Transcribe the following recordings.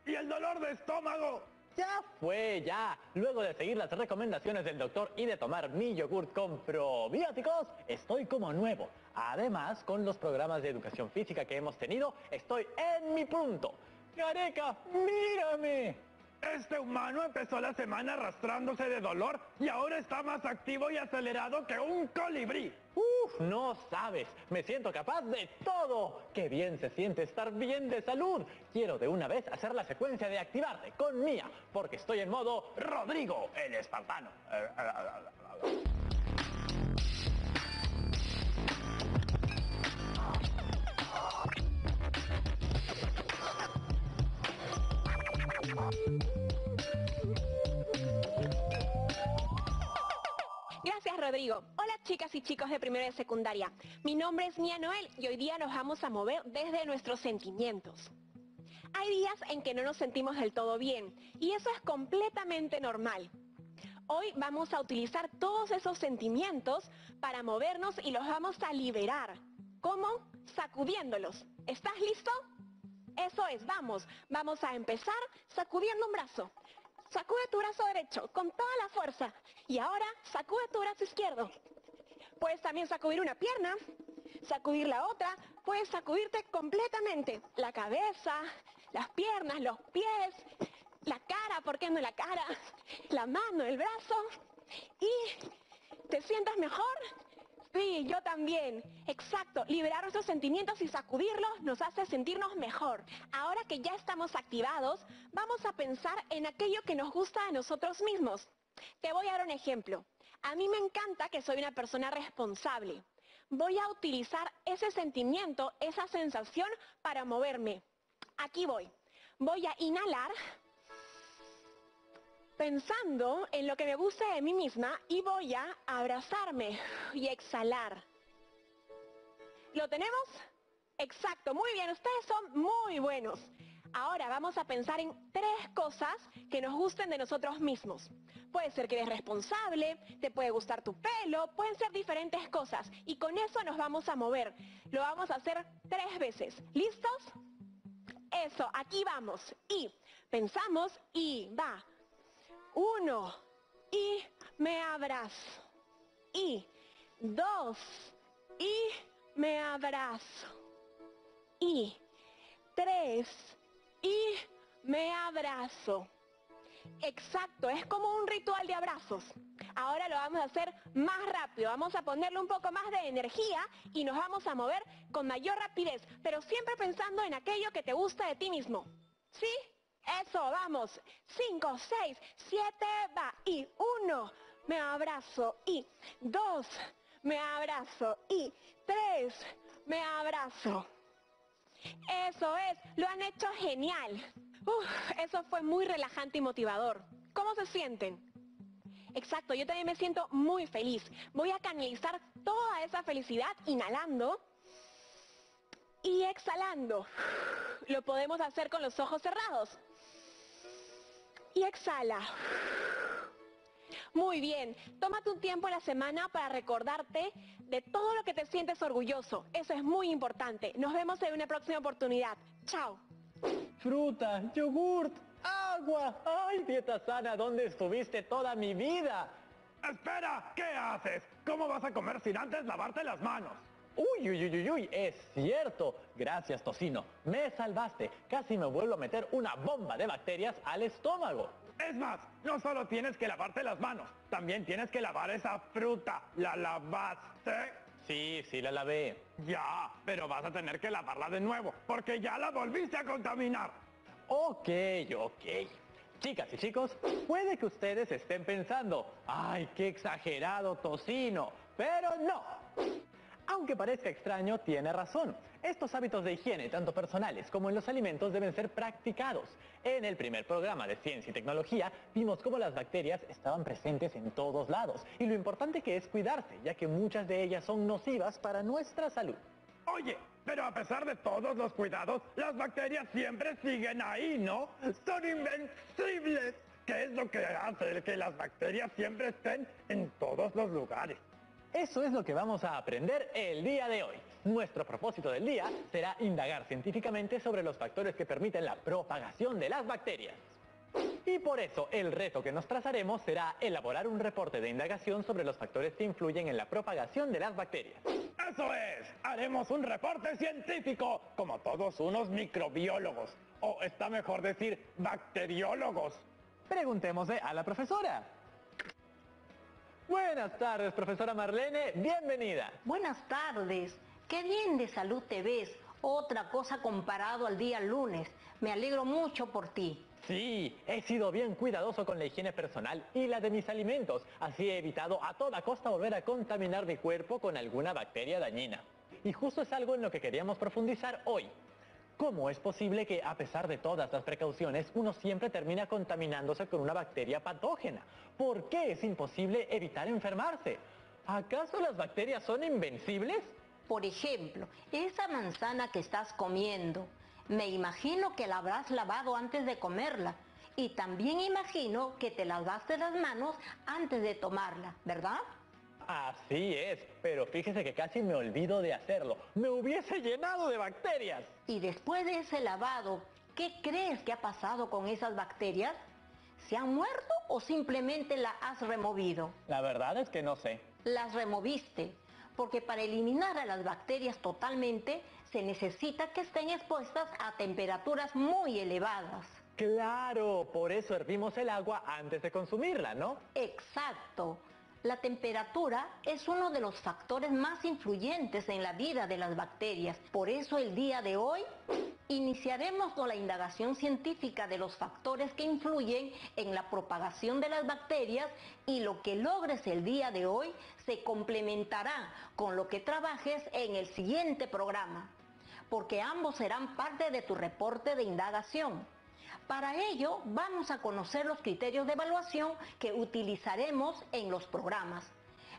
¿Y el dolor de estómago? Ya fue, ya. Luego de seguir las recomendaciones del doctor y de tomar mi yogurt con probióticos, estoy como nuevo. Además, con los programas de educación física que hemos tenido, estoy en mi punto. ¡Careca, mírame! Este humano empezó la semana arrastrándose de dolor y ahora está más activo y acelerado que un colibrí. ¡Uf! No sabes, me siento capaz de todo. ¡Qué bien se siente estar bien de salud! Quiero de una vez hacer la secuencia de activarte con Mía, porque estoy en modo Rodrigo, el espartano. Gracias, Rodrigo. Hola, chicas y chicos de primero de secundaria. Mi nombre es Mía Noel y hoy día nos vamos a mover desde nuestros sentimientos. Hay días en que no nos sentimos del todo bien y eso es completamente normal. Hoy vamos a utilizar todos esos sentimientos para movernos y los vamos a liberar. ¿Cómo? Sacudiéndolos. ¿Estás listo? Eso es, vamos a empezar sacudiendo un brazo. Sacude tu brazo derecho con toda la fuerza y ahora sacude tu brazo izquierdo. Puedes también sacudir una pierna, sacudir la otra, puedes sacudirte completamente. La cabeza, las piernas, los pies, la cara, ¿por qué no la cara? La mano, el brazo. ¿Y te sientes mejor? Sí, yo también. Exacto, liberar nuestros sentimientos y sacudirlos nos hace sentirnos mejor. Ahora que ya estamos activados, vamos a pensar en aquello que nos gusta de nosotros mismos. Te voy a dar un ejemplo. A mí me encanta que soy una persona responsable. Voy a utilizar ese sentimiento, esa sensación para moverme. Aquí voy. Voy a inhalar pensando en lo que me gusta de mí misma y voy a abrazarme y exhalar. ¿Lo tenemos? Exacto, muy bien, ustedes son muy buenos. Ahora vamos a pensar en 3 cosas que nos gusten de nosotros mismos. Puede ser que eres responsable, te puede gustar tu pelo, pueden ser diferentes cosas. Y con eso nos vamos a mover. Lo vamos a hacer 3 veces. ¿Listos? Eso, aquí vamos. Y pensamos y va. 1, y me abrazo. Y 2, y me abrazo. Y 3, y me abrazo. Exacto, es como un ritual de abrazos. Ahora lo vamos a hacer más rápido, vamos a ponerle un poco más de energía y nos vamos a mover con mayor rapidez, pero siempre pensando en aquello que te gusta de ti mismo. ¿Sí? Eso, vamos. 5, 6, 7, va. Y 1, me abrazo. Y 2, me abrazo. Y 3, me abrazo. Eso es, lo han hecho genial. Eso fue muy relajante y motivador. ¿Cómo se sienten? Exacto, yo también me siento muy feliz. Voy a canalizar toda esa felicidad inhalando y exhalando. Lo podemos hacer con los ojos cerrados. Y exhala. Muy bien, tómate un tiempo en la semana para recordarte de todo lo que te sientes orgulloso. Eso es muy importante. Nos vemos en una próxima oportunidad. Chao. Fruta, yogurt, agua. ¡Ay, dieta sana! ¿Dónde estuviste toda mi vida? ¡Espera! ¿Qué haces? ¿Cómo vas a comer sin antes lavarte las manos? Uy, uy, uy, uy, uy, es cierto. Gracias, tocino. Me salvaste. Casi me vuelvo a meter una bomba de bacterias al estómago. Es más, no solo tienes que lavarte las manos, también tienes que lavar esa fruta. ¿La lavaste? Sí, la lavé. Ya, pero vas a tener que lavarla de nuevo, porque ya la volviste a contaminar. Ok. Chicas y chicos, puede que ustedes estén pensando, ¡ay, qué exagerado, tocino! Pero no. Aunque parezca extraño, tiene razón. Estos hábitos de higiene, tanto personales como en los alimentos, deben ser practicados. En el primer programa de Ciencia y Tecnología, vimos cómo las bacterias estaban presentes en todos lados y lo importante que es cuidarse, ya que muchas de ellas son nocivas para nuestra salud. Oye, pero a pesar de todos los cuidados, las bacterias siempre siguen ahí, ¿no? Son invencibles. ¿Qué es lo que hace que las bacterias siempre estén en todos los lugares? Eso es lo que vamos a aprender el día de hoy. Nuestro propósito del día será indagar científicamente sobre los factores que permiten la propagación de las bacterias. Y por eso el reto que nos trazaremos será elaborar un reporte de indagación sobre los factores que influyen en la propagación de las bacterias. ¡Eso es! Haremos un reporte científico, como todos unos microbiólogos. O está mejor decir bacteriólogos. Preguntémosle a la profesora. Buenas tardes, profesora Marlene, bienvenida. Buenas tardes. Qué bien de salud te ves. Otra cosa comparado al día lunes. Me alegro mucho por ti. Sí, he sido bien cuidadoso con la higiene personal y la de mis alimentos. Así he evitado a toda costa volver a contaminar mi cuerpo con alguna bacteria dañina. Y justo es algo en lo que queríamos profundizar hoy. ¿Cómo es posible que, a pesar de todas las precauciones, uno siempre termina contaminándose con una bacteria patógena? ¿Por qué es imposible evitar enfermarse? ¿Acaso las bacterias son invencibles? Por ejemplo, esa manzana que estás comiendo, me imagino que la habrás lavado antes de comerla. Y también imagino que te lavaste las manos antes de tomarla, ¿verdad? Así es, pero fíjese que casi me olvido de hacerlo. ¡Me hubiese llenado de bacterias! Y después de ese lavado, ¿qué crees que ha pasado con esas bacterias? ¿Se han muerto o simplemente las has removido? La verdad es que no sé. Las removiste, porque para eliminar a las bacterias totalmente se necesita que estén expuestas a temperaturas muy elevadas. ¡Claro! Por eso hervimos el agua antes de consumirla, ¿no? Exacto. La temperatura es uno de los factores más influyentes en la vida de las bacterias. Por eso el día de hoy iniciaremos con la indagación científica de los factores que influyen en la propagación de las bacterias, y lo que logres el día de hoy se complementará con lo que trabajes en el siguiente programa, porque ambos serán parte de tu reporte de indagación. Para ello, vamos a conocer los criterios de evaluación que utilizaremos en los programas.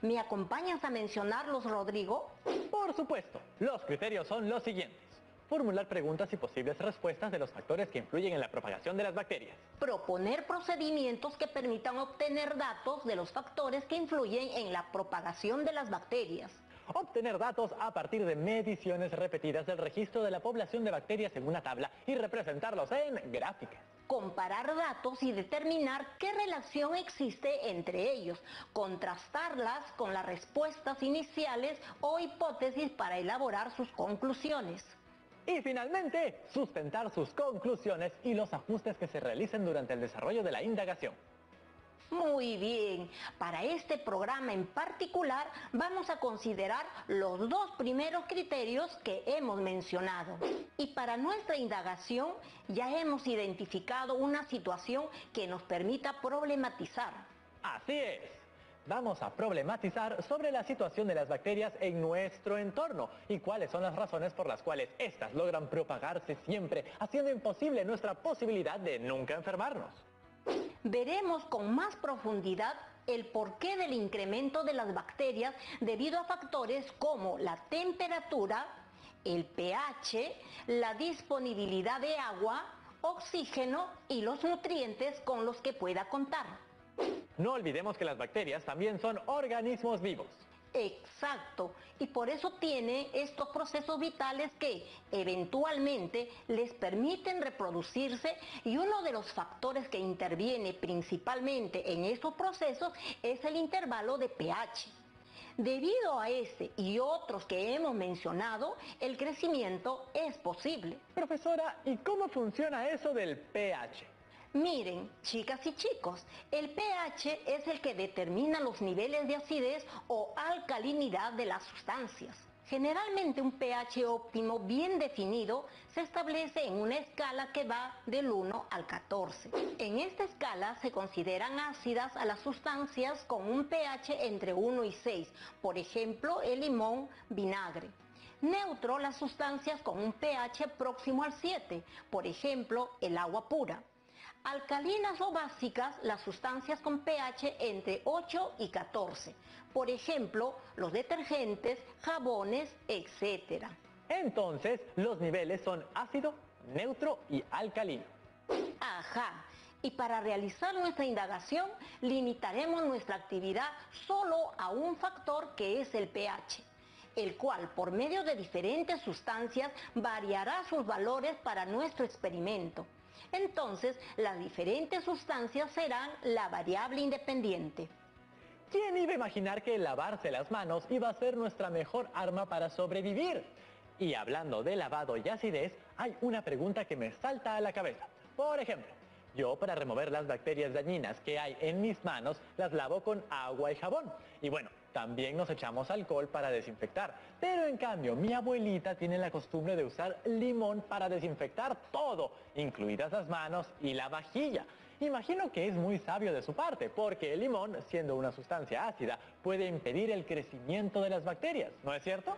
¿Me acompañas a mencionarlos, Rodrigo? Por supuesto. Los criterios son los siguientes. Formular preguntas y posibles respuestas de los factores que influyen en la propagación de las bacterias. Proponer procedimientos que permitan obtener datos de los factores que influyen en la propagación de las bacterias. Obtener datos a partir de mediciones repetidas del registro de la población de bacterias en una tabla y representarlos en gráficas. Comparar datos y determinar qué relación existe entre ellos. Contrastarlas con las respuestas iniciales o hipótesis para elaborar sus conclusiones. Y finalmente, sustentar sus conclusiones y los ajustes que se realicen durante el desarrollo de la indagación. Muy bien, para este programa en particular vamos a considerar los dos primeros criterios que hemos mencionado. Y para nuestra indagación ya hemos identificado una situación que nos permita problematizar. Así es. Vamos a problematizar sobre la situación de las bacterias en nuestro entorno y cuáles son las razones por las cuales éstas logran propagarse siempre, haciendo imposible nuestra posibilidad de nunca enfermarnos. Veremos con más profundidad el porqué del incremento de las bacterias debido a factores como la temperatura, el pH, la disponibilidad de agua, oxígeno y los nutrientes con los que pueda contar. No olvidemos que las bacterias también son organismos vivos. Exacto, y por eso tiene estos procesos vitales que eventualmente les permiten reproducirse, y uno de los factores que interviene principalmente en estos procesos es el intervalo de pH. Debido a este y otros que hemos mencionado, el crecimiento es posible. Profesora, ¿y cómo funciona eso del pH? Miren, chicas y chicos, el pH es el que determina los niveles de acidez o alcalinidad de las sustancias. Generalmente un pH óptimo bien definido se establece en una escala que va del 1 al 14. En esta escala se consideran ácidas a las sustancias con un pH entre 1 y 6, por ejemplo el limón, vinagre. Neutro las sustancias con un pH próximo al 7, por ejemplo el agua pura. Alcalinas o básicas las sustancias con pH entre 8 y 14, por ejemplo los detergentes, jabones, etc. Entonces, los niveles son ácido, neutro y alcalino. Ajá, y para realizar nuestra indagación limitaremos nuestra actividad solo a un factor que es el pH. el cual por medio de diferentes sustancias variará sus valores para nuestro experimento. Entonces, las diferentes sustancias serán la variable independiente. ¿Quién iba a imaginar que lavarse las manos iba a ser nuestra mejor arma para sobrevivir? Y hablando de lavado y acidez, hay una pregunta que me salta a la cabeza. Por ejemplo, yo para remover las bacterias dañinas que hay en mis manos, las lavo con agua y jabón. Y bueno, también nos echamos alcohol para desinfectar. Pero en cambio, mi abuelita tiene la costumbre de usar limón para desinfectar todo, incluidas las manos y la vajilla. Imagino que es muy sabio de su parte, porque el limón, siendo una sustancia ácida, puede impedir el crecimiento de las bacterias, ¿no es cierto?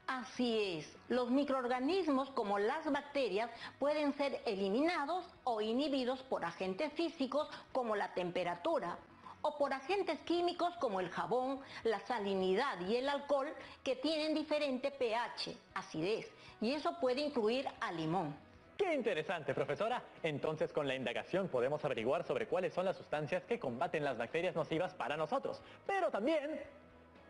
Así es, los microorganismos como las bacterias pueden ser eliminados o inhibidos por agentes físicos como la temperatura o por agentes químicos como el jabón, la salinidad y el alcohol que tienen diferente pH, acidez, y eso puede incluir al limón. ¡Qué interesante, profesora! Entonces, con la indagación podemos averiguar sobre cuáles son las sustancias que combaten las bacterias nocivas para nosotros, pero también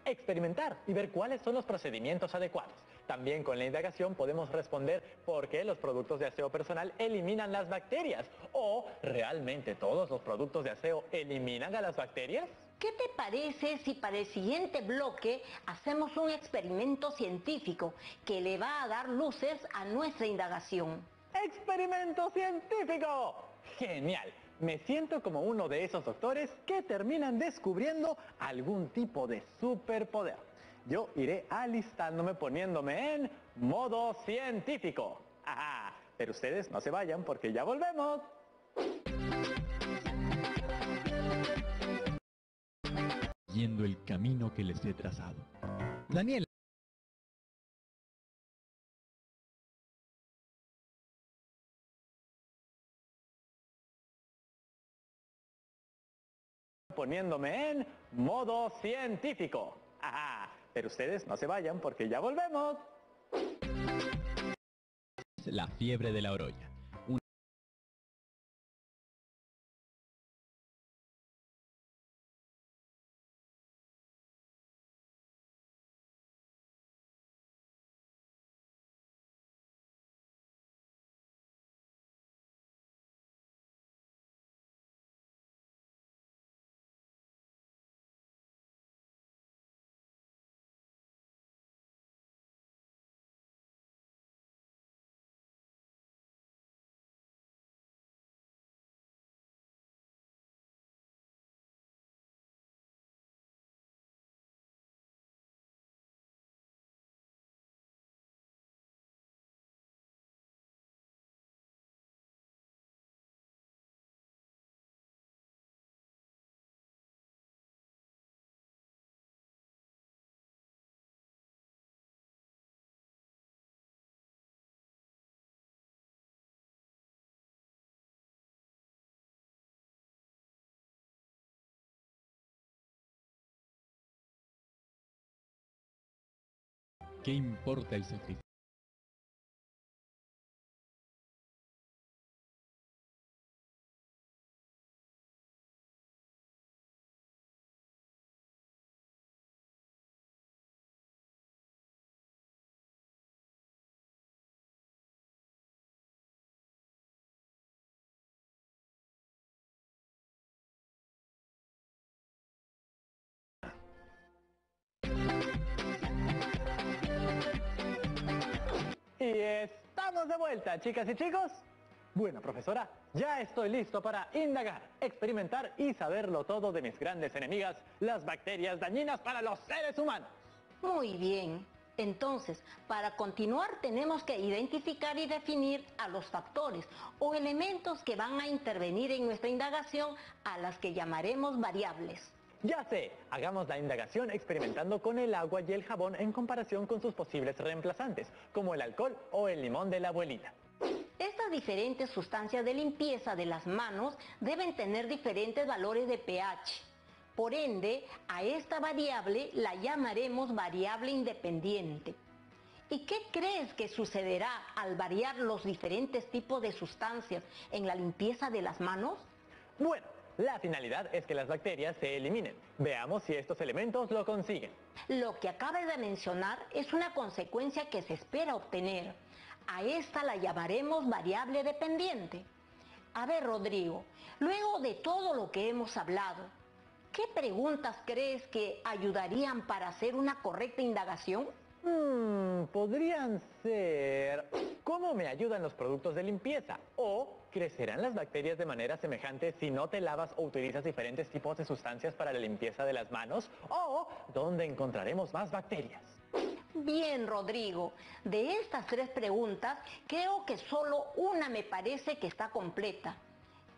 experimentar y ver cuáles son los procedimientos adecuados. También con la indagación podemos responder por qué los productos de aseo personal eliminan las bacterias. ¿O realmente todos los productos de aseo eliminan a las bacterias? ¿Qué te parece si para el siguiente bloque hacemos un experimento científico que le va a dar luces a nuestra indagación? ¡Experimento científico! ¡Genial! Me siento como uno de esos doctores que terminan descubriendo algún tipo de superpoder. Yo iré alistándome poniéndome en modo científico. ¡Ajá! Pero ustedes no se vayan porque ya volvemos. Yendo el camino que les he trazado. Daniel. Poniéndome en modo científico. ¡Ajá! Pero ustedes no se vayan porque ya volvemos. La fiebre de la orolla. ¿Qué importa el sacrificio? Y estamos de vuelta, chicas y chicos. Bueno, profesora, ya estoy listo para indagar, experimentar y saberlo todo de mis grandes enemigas, las bacterias dañinas para los seres humanos. Muy bien. Entonces, para continuar tenemos que identificar y definir a los factores o elementos que van a intervenir en nuestra indagación, a las que llamaremos variables. Ya sé, hagamos la indagación experimentando con el agua y el jabón en comparación con sus posibles reemplazantes, como el alcohol o el limón de la abuelita. Estas diferentes sustancias de limpieza de las manos deben tener diferentes valores de pH. Por ende, a esta variable la llamaremos variable independiente. ¿Y qué crees que sucederá al variar los diferentes tipos de sustancias en la limpieza de las manos? Bueno, La finalidad es que las bacterias se eliminen. Veamos si estos elementos lo consiguen. Lo que acabas de mencionar es una consecuencia que se espera obtener. A esta la llamaremos variable dependiente. A ver, Rodrigo, luego de todo lo que hemos hablado, ¿qué preguntas crees que ayudarían para hacer una correcta indagación? Podrían ser... ¿Cómo me ayudan los productos de limpieza? O ¿crecerán las bacterias de manera semejante si no te lavas o utilizas diferentes tipos de sustancias para la limpieza de las manos? O ¿dónde encontraremos más bacterias? Bien, Rodrigo, de estas 3 preguntas, creo que solo una me parece que está completa.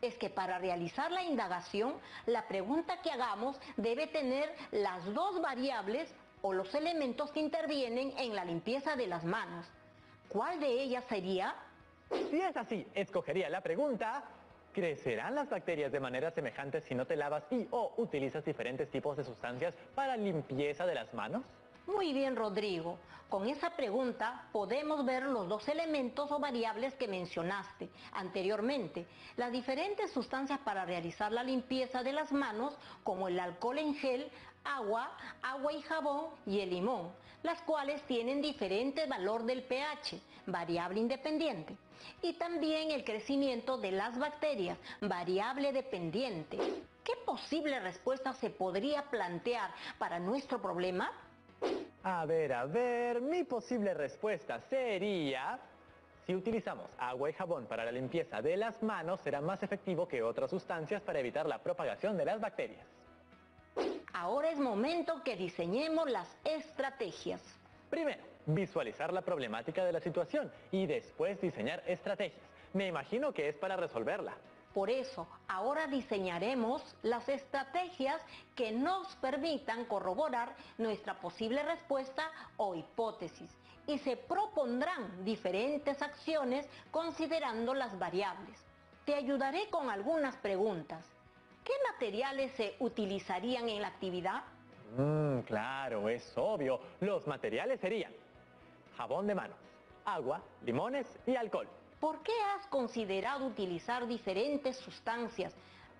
Es que para realizar la indagación, la pregunta que hagamos debe tener las 2 variables o los elementos que intervienen en la limpieza de las manos. ¿Cuál de ellas sería? Si es así, escogería la pregunta: ¿crecerán las bacterias de manera semejante si no te lavas y o utilizas diferentes tipos de sustancias para limpieza de las manos? Muy bien, Rodrigo. Con esa pregunta podemos ver los 2 elementos o variables que mencionaste anteriormente. Las diferentes sustancias para realizar la limpieza de las manos, como el alcohol en gel, agua y jabón y el limón, las cuales tienen diferente valor del pH, variable independiente. Y también el crecimiento de las bacterias, variable dependiente. ¿Qué posible respuesta se podría plantear para nuestro problema? A ver, mi posible respuesta sería: si utilizamos agua y jabón para la limpieza de las manos, será más efectivo que otras sustancias para evitar la propagación de las bacterias. Ahora es momento que diseñemos las estrategias. Primero, visualizar la problemática de la situación y después diseñar estrategias. Me imagino que es para resolverla. Por eso, ahora diseñaremos las estrategias que nos permitan corroborar nuestra posible respuesta o hipótesis y se propondrán diferentes acciones considerando las variables. Te ayudaré con algunas preguntas. ¿Qué materiales se utilizarían en la actividad? Claro, es obvio. Los materiales serían jabón de manos, agua, limones y alcohol. ¿Por qué has considerado utilizar diferentes sustancias?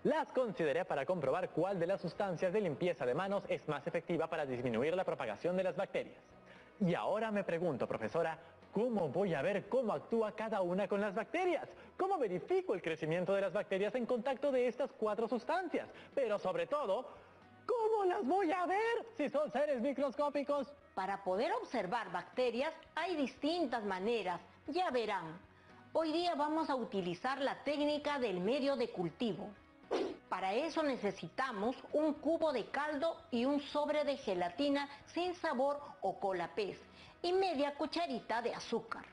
Las consideré para comprobar cuál de las sustancias de limpieza de manos es más efectiva para disminuir la propagación de las bacterias. Y ahora me pregunto, profesora, ¿cómo voy a ver cómo actúa cada una con las bacterias? ¿Cómo verifico el crecimiento de las bacterias en contacto de estas 4 sustancias? Pero sobre todo, ¿cómo las voy a ver si son seres microscópicos? Para poder observar bacterias hay distintas maneras, ya verán. Hoy día vamos a utilizar la técnica del medio de cultivo. Para eso necesitamos un cubo de caldo y un sobre de gelatina sin sabor o cola pez y media cucharita de azúcar.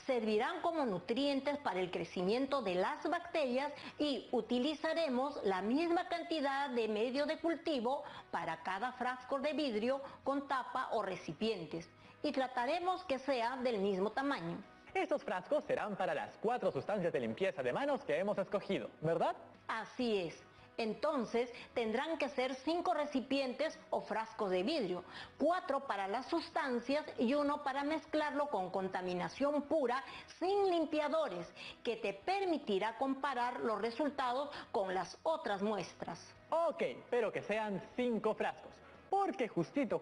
Servirán como nutrientes para el crecimiento de las bacterias y utilizaremos la misma cantidad de medio de cultivo para cada frasco de vidrio con tapa o recipientes y trataremos que sea del mismo tamaño. Estos frascos serán para las 4 sustancias de limpieza de manos que hemos escogido, ¿verdad? Así es. Entonces tendrán que ser 5 recipientes o frascos de vidrio, 4 para las sustancias y 1 para mezclarlo con contaminación pura sin limpiadores, que te permitirá comparar los resultados con las otras muestras. Ok, pero que sean 5 frascos, porque justito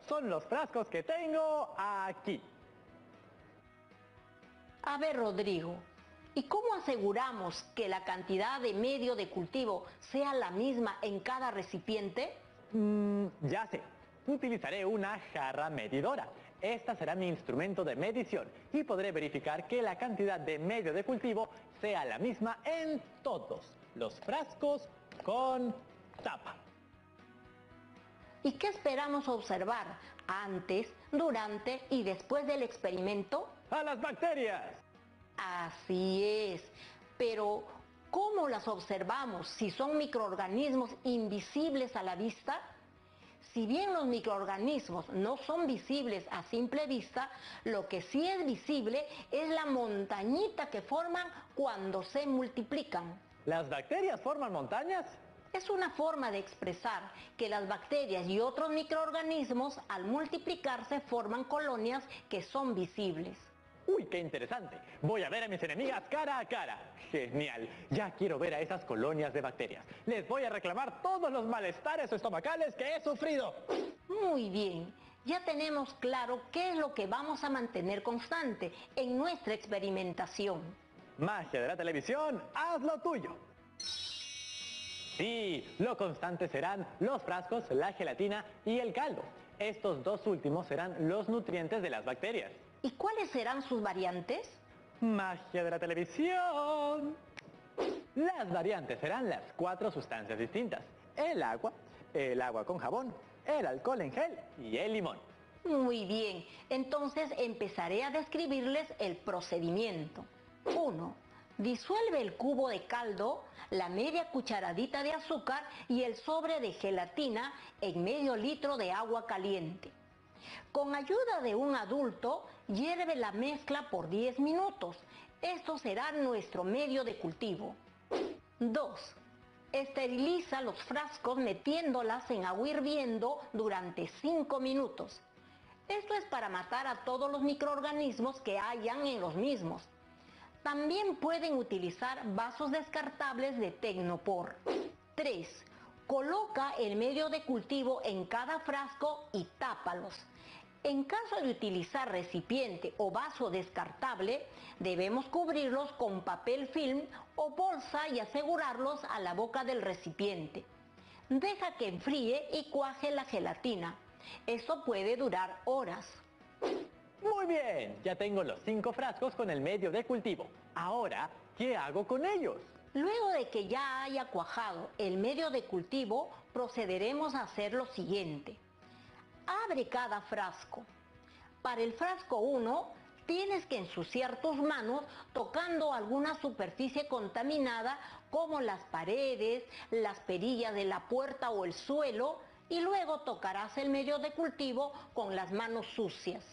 son los frascos que tengo aquí. A ver, Rodrigo, ¿y cómo aseguramos que la cantidad de medio de cultivo sea la misma en cada recipiente? Ya sé, utilizaré una jarra medidora. Esta será mi instrumento de medición y podré verificar que la cantidad de medio de cultivo sea la misma en todos los frascos con tapa. ¿Y qué esperamos observar antes, durante y después del experimento? ¡A las bacterias! Así es, pero ¿cómo las observamos si son microorganismos invisibles a la vista? Si bien los microorganismos no son visibles a simple vista, lo que sí es visible es la montañita que forman cuando se multiplican. ¿Las bacterias forman montañas? Es una forma de expresar que las bacterias y otros microorganismos al multiplicarse forman colonias que son visibles. Uy, qué interesante. Voy a ver a mis enemigas cara a cara. Genial. Ya quiero ver a esas colonias de bacterias. Les voy a reclamar todos los malestares estomacales que he sufrido. Muy bien. Ya tenemos claro qué es lo que vamos a mantener constante en nuestra experimentación. Magia de la televisión, haz lo tuyo. Sí, lo constante serán los frascos, la gelatina y el caldo. Estos dos últimos serán los nutrientes de las bacterias. ¿Y cuáles serán sus variantes? Magia de la televisión. Las variantes serán las 4 sustancias distintas. El agua con jabón, el alcohol en gel y el limón. Muy bien, entonces empezaré a describirles el procedimiento. 1. Disuelve el cubo de caldo, la media cucharadita de azúcar y el sobre de gelatina en medio litro de agua caliente. Con ayuda de un adulto, hierve la mezcla por 10 minutos. Esto será nuestro medio de cultivo. 2. Esteriliza los frascos metiéndolas en agua hirviendo durante 5 minutos. Esto es para matar a todos los microorganismos que hayan en los mismos. También pueden utilizar vasos descartables de Tecnopor. 3. Coloca el medio de cultivo en cada frasco y tápalos. En caso de utilizar recipiente o vaso descartable, debemos cubrirlos con papel film o bolsa y asegurarlos a la boca del recipiente. Deja que enfríe y cuaje la gelatina. Esto puede durar horas. Muy bien, ya tengo los 5 frascos con el medio de cultivo. Ahora, ¿qué hago con ellos? Luego de que ya haya cuajado el medio de cultivo, procederemos a hacer lo siguiente. Abre cada frasco. Para el frasco 1, tienes que ensuciar tus manos tocando alguna superficie contaminada como las paredes, las perillas de la puerta o el suelo, y luego tocarás el medio de cultivo con las manos sucias.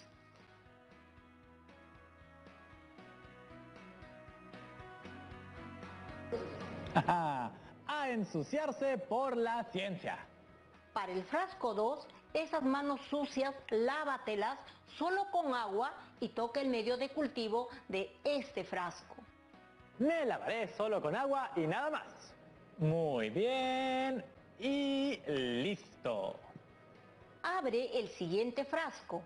A ensuciarse por la ciencia. Para el frasco 2, esas manos sucias, lávatelas solo con agua y toca el medio de cultivo de este frasco. Me lavaré solo con agua y nada más. Muy bien. Y listo. Abre el siguiente frasco.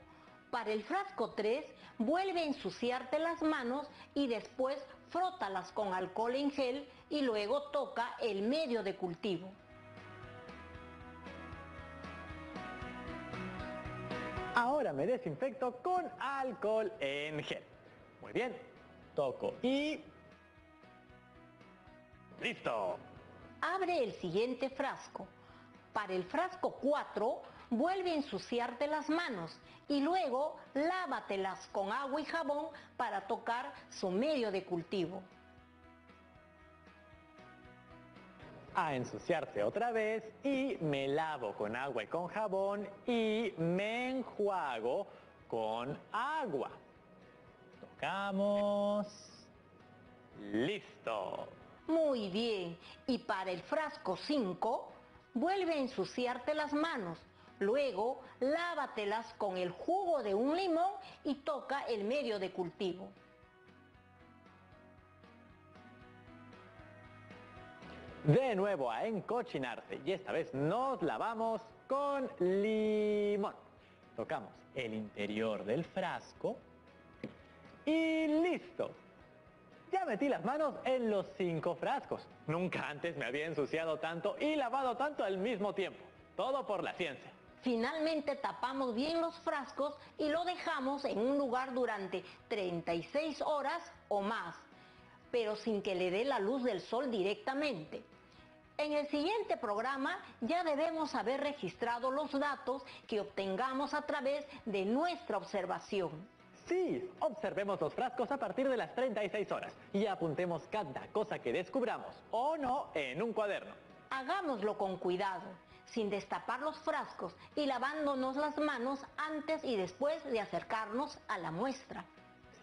Para el frasco 3, vuelve a ensuciarte las manos y después frótalas con alcohol en gel y luego toca el medio de cultivo. Ahora me desinfecto con alcohol en gel. Muy bien. Toco y... ¡listo! Abre el siguiente frasco. Para el frasco 4, vuelve a ensuciarte las manos y luego lávatelas con agua y jabón para tocar su medio de cultivo. A ensuciarse otra vez y me lavo con agua y con jabón y me enjuago con agua. Tocamos. ¡Listo! Muy bien. Y para el frasco 5, vuelve a ensuciarte las manos. Luego, lávatelas con el jugo de un limón y toca el medio de cultivo. De nuevo a encochinarse y esta vez nos lavamos con limón. Tocamos el interior del frasco y listo. Ya metí las manos en los 5 frascos. Nunca antes me había ensuciado tanto y lavado tanto al mismo tiempo. Todo por la ciencia. Finalmente tapamos bien los frascos y lo dejamos en un lugar durante 36 horas o más, pero sin que le dé la luz del sol directamente. En el siguiente programa ya debemos haber registrado los datos que obtengamos a través de nuestra observación. Sí, observemos los frascos a partir de las 36 horas y apuntemos cada cosa que descubramos, o no, en un cuaderno. Hagámoslo con cuidado, sin destapar los frascos y lavándonos las manos antes y después de acercarnos a la muestra.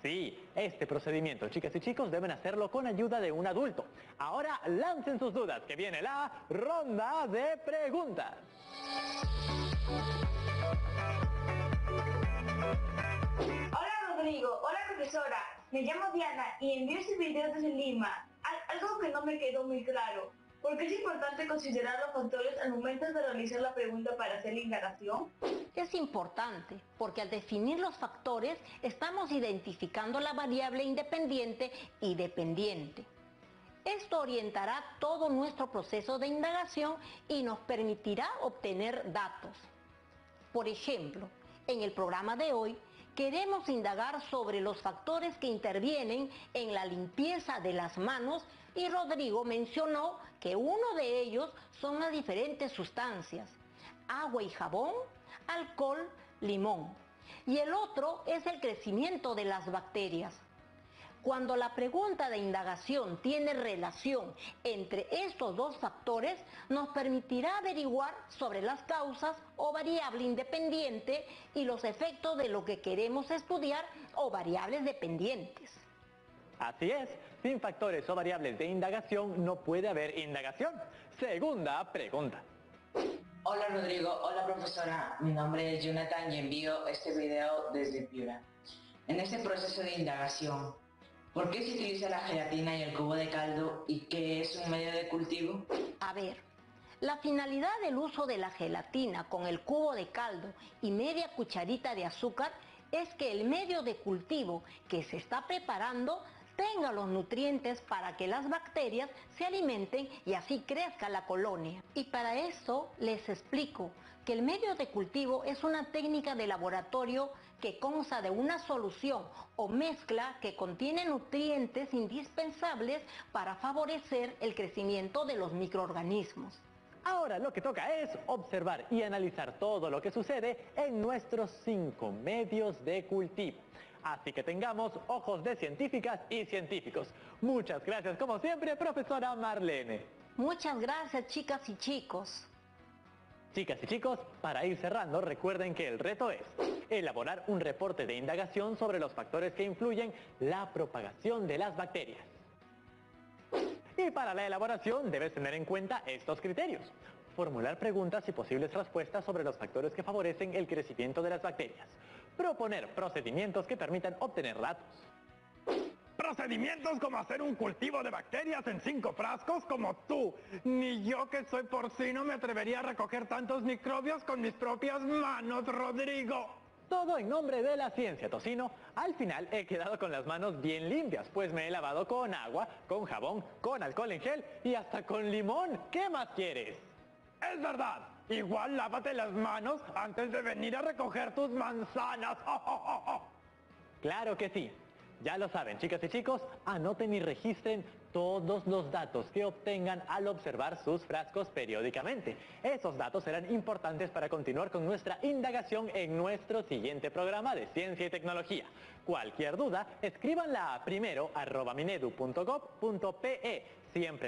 Sí, este procedimiento, chicas y chicos, deben hacerlo con ayuda de un adulto. Ahora lancen sus dudas, que viene la ronda de preguntas. Hola, Rodrigo, hola profesora, me llamo Diana y envío este video desde Lima. Algo que no me quedó muy claro. ¿Por qué es importante considerar los factores al momento de realizar la pregunta para hacer la indagación? Es importante porque al definir los factores estamos identificando la variable independiente y dependiente. Esto orientará todo nuestro proceso de indagación y nos permitirá obtener datos. Por ejemplo, en el programa de hoy queremos indagar sobre los factores que intervienen en la limpieza de las manos y Rodrigo mencionó que uno de ellos son las diferentes sustancias, agua y jabón, alcohol, limón, y el otro es el crecimiento de las bacterias. Cuando la pregunta de indagación tiene relación entre estos dos factores, nos permitirá averiguar sobre las causas o variable independiente y los efectos de lo que queremos estudiar o variables dependientes. Así es, sin factores o variables de indagación no puede haber indagación. Segunda pregunta. Hola Rodrigo, hola profesora, mi nombre es Jonathan y envío este video desde Piura. En este proceso de indagación, ¿por qué se utiliza la gelatina y el cubo de caldo y qué es un medio de cultivo? A ver, la finalidad del uso de la gelatina con el cubo de caldo y media cucharita de azúcar es que el medio de cultivo que se está preparando tenga los nutrientes para que las bacterias se alimenten y así crezca la colonia. Y para eso les explico que el medio de cultivo es una técnica de laboratorio que consta de una solución o mezcla que contiene nutrientes indispensables para favorecer el crecimiento de los microorganismos. Ahora lo que toca es observar y analizar todo lo que sucede en nuestros 5 medios de cultivo. Así que tengamos ojos de científicas y científicos. Muchas gracias como siempre, profesora Marlene. Muchas gracias, chicas y chicos. Chicas y chicos, para ir cerrando, recuerden que el reto es elaborar un reporte de indagación sobre los factores que influyen la propagación de las bacterias. Y para la elaboración debes tener en cuenta estos criterios. Formular preguntas y posibles respuestas sobre los factores que favorecen el crecimiento de las bacterias. Proponer procedimientos que permitan obtener datos. Procedimientos como hacer un cultivo de bacterias en 5 frascos como tú. Ni yo que soy porcino me atrevería a recoger tantos microbios con mis propias manos, Rodrigo. Todo en nombre de la ciencia, Tocino. Al final he quedado con las manos bien limpias, pues me he lavado con agua, con jabón, con alcohol en gel y hasta con limón. ¿Qué más quieres? Es verdad. Igual lávate las manos antes de venir a recoger tus manzanas. Claro que sí. Ya lo saben, chicas y chicos, anoten y registren todos los datos que obtengan al observar sus frascos periódicamente. Esos datos serán importantes para continuar con nuestra indagación en nuestro siguiente programa de Ciencia y Tecnología. Cualquier duda, escríbanla a primero@minedu.gov.pe, siempre